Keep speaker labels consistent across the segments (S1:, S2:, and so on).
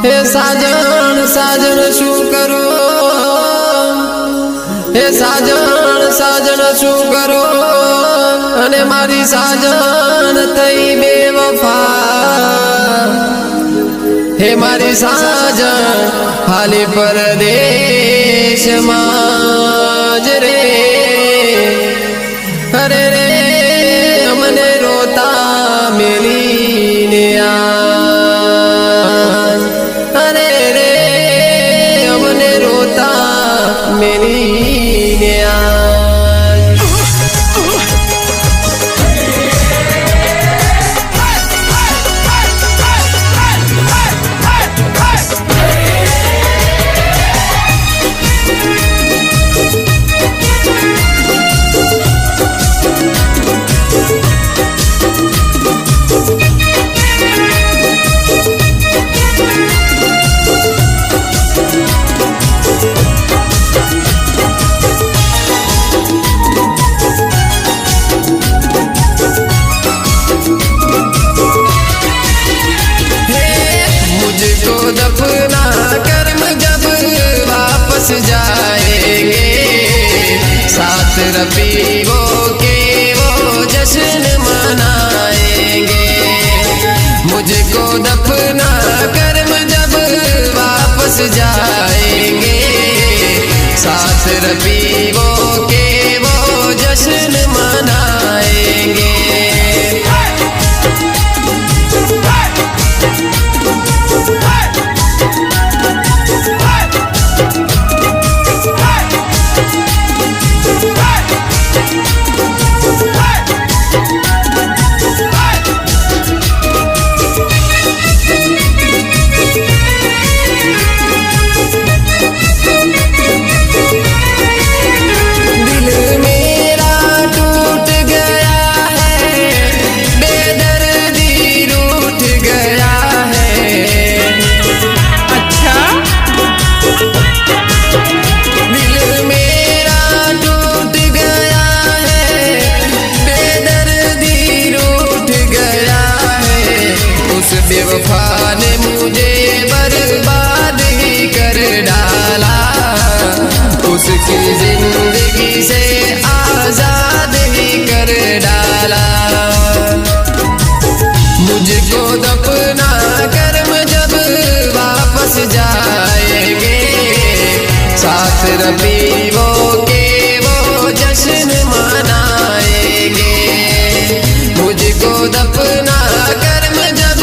S1: हे साजन साजन शू करो, हे साजन साजन शू करो, अने मारी साजन तई बेवफा। हे मारी साजन हाली परदेश माज रे, अरे रे हमने रोता मिली ने आज, अरे रे हमने रोता मिली ने आज। दफना कर्म जब वापस जाएंगे, साथ रबीओ के वो जश्न मनाएंगे। मुझको दफना कर्म जब वापस जाएंगे, साथ रबीओ के वो जश्न मनाएंगे। बेवफा ने मुझे बर्बाद ही कर डाला, उसकी जिंदगी से आजाद ही कर डाला। मुझको दफना कर्म जब वापस जाएंगे, साथ रबीओ के वो जश्न मनाएंगे। मुझको दफना कर्म जब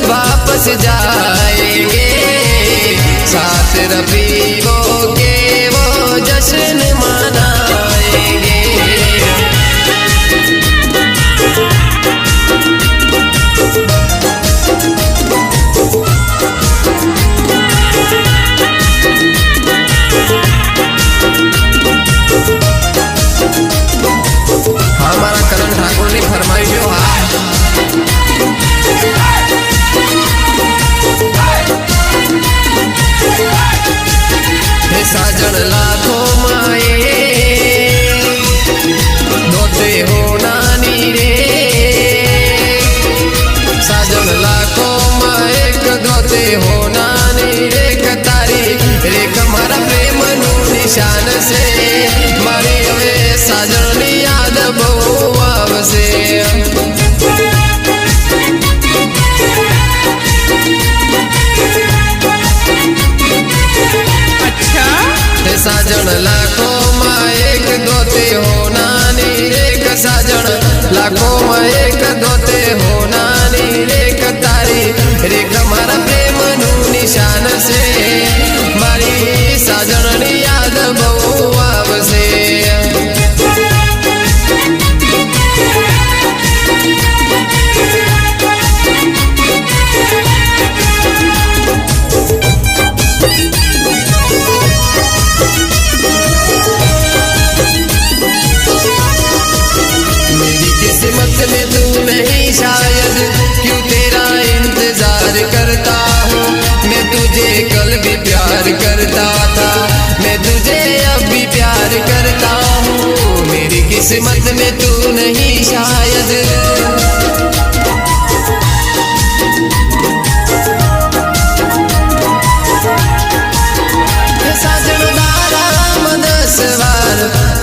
S1: वापस जाएंगे, साथ रबीओ के वो जश्न मनाएंगे। हमारा करण ठाकुर ने फरमाई जो साजन लाखों माए धोते हो नानी रे, साजन लाखों माए धोते हो नानी रे। कतारी रेख मारा प्रेम नु निशान से, मारी हवे साजन नी याद बहु आवसे। साजन लाखों में एक दोते हो नानी रेख, साजन लाखों में एक दोते हो नानी रेख। तारी रेख मारा प्रेम नु निशान से, मारी साजन नी याद बहु आवसे। किस्मत में तू नहीं शायद, क्यों तेरा इंतजार करता हूँ मैं तुझे। कल भी प्यार करता था मैं तुझे, अब भी प्यार करता हूँ। मेरी किस्मत में तू नहीं शायद।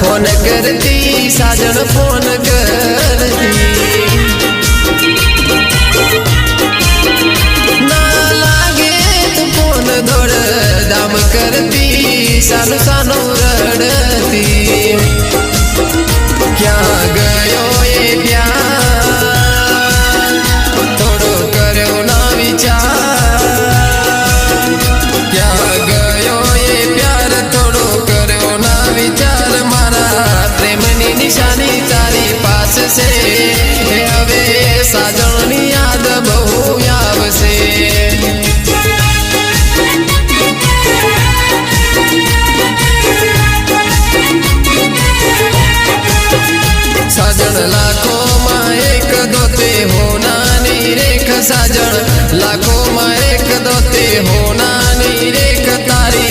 S1: फोन करती साजन फोन करती ना लागे तो फोन दौड़ दाम करती सानो सानो रड़ती क्या गयो ये प्यार थोड़ो करो ना विचार क्या गयो ये प्यार थोड़ो करो ना विचार मारा प्रेमनी निशानी तारी पास से हवे साजणनी याद बहु आवशे साजन लाखों में एक दोते हो नानी रेख साजन लाखों में एक दोते हो नानी रेख तारी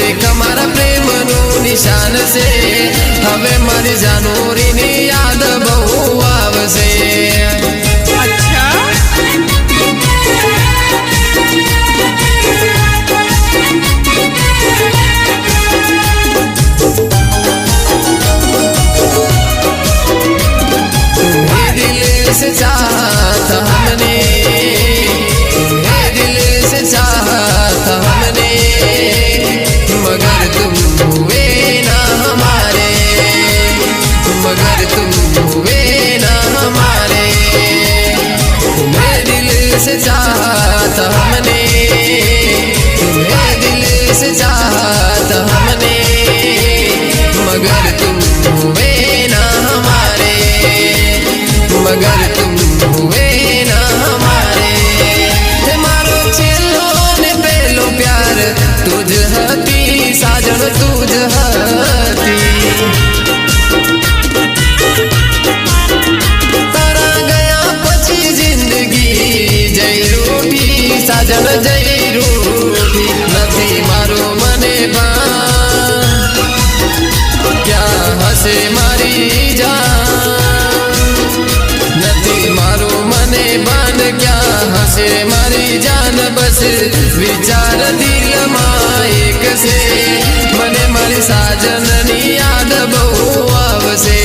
S1: रेख मारा प्रेम नु निशान से हवे मारी जानोरी नी याद बहु आवशे से चाहता हमने दिल से चाहता हमने मगर तुम हुए ना हमारे मगर तुम हुए ना हमारे दिल से चाहता हमने दिल से चाहता हमने मगर तुम हुए ना हमारे मगर तुम हुए ना हमारे मारो चेलो ने पहलो प्यार तुझ हती साजन तुझ हती तारा गया पछी जिंदगी जई रूठी साजन जई रूठी नथी मारो मने बा क्या हसे मारी जान मारो मने बान क्या हसे मारी जान बस विचार दिल माइक से मने मारी साजननी याद बहु आवशे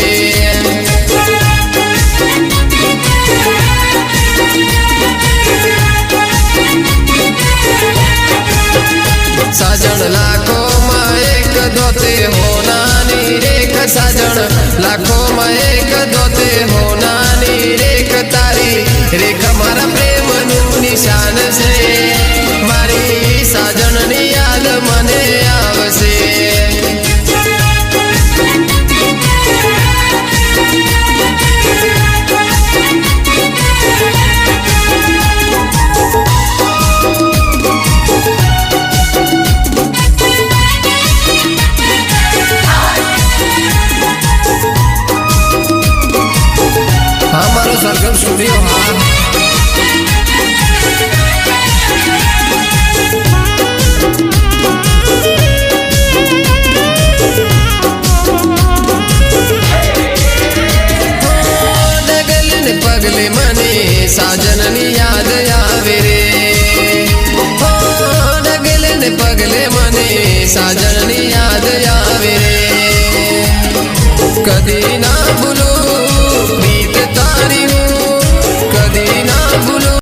S1: साजन लाखों में एक दोते हो नानी रेख साजन लाखों में एक दोते हो नानी रेख तारी रेख मारा प्रेम नु निशान से मारी साजन नी याद मने आवशे हमारो सरगम स्टूडियो डगले पगले मने साजननी याद आवे रे डगले पगले मने साजननी याद आवे रे कदी ना भूलो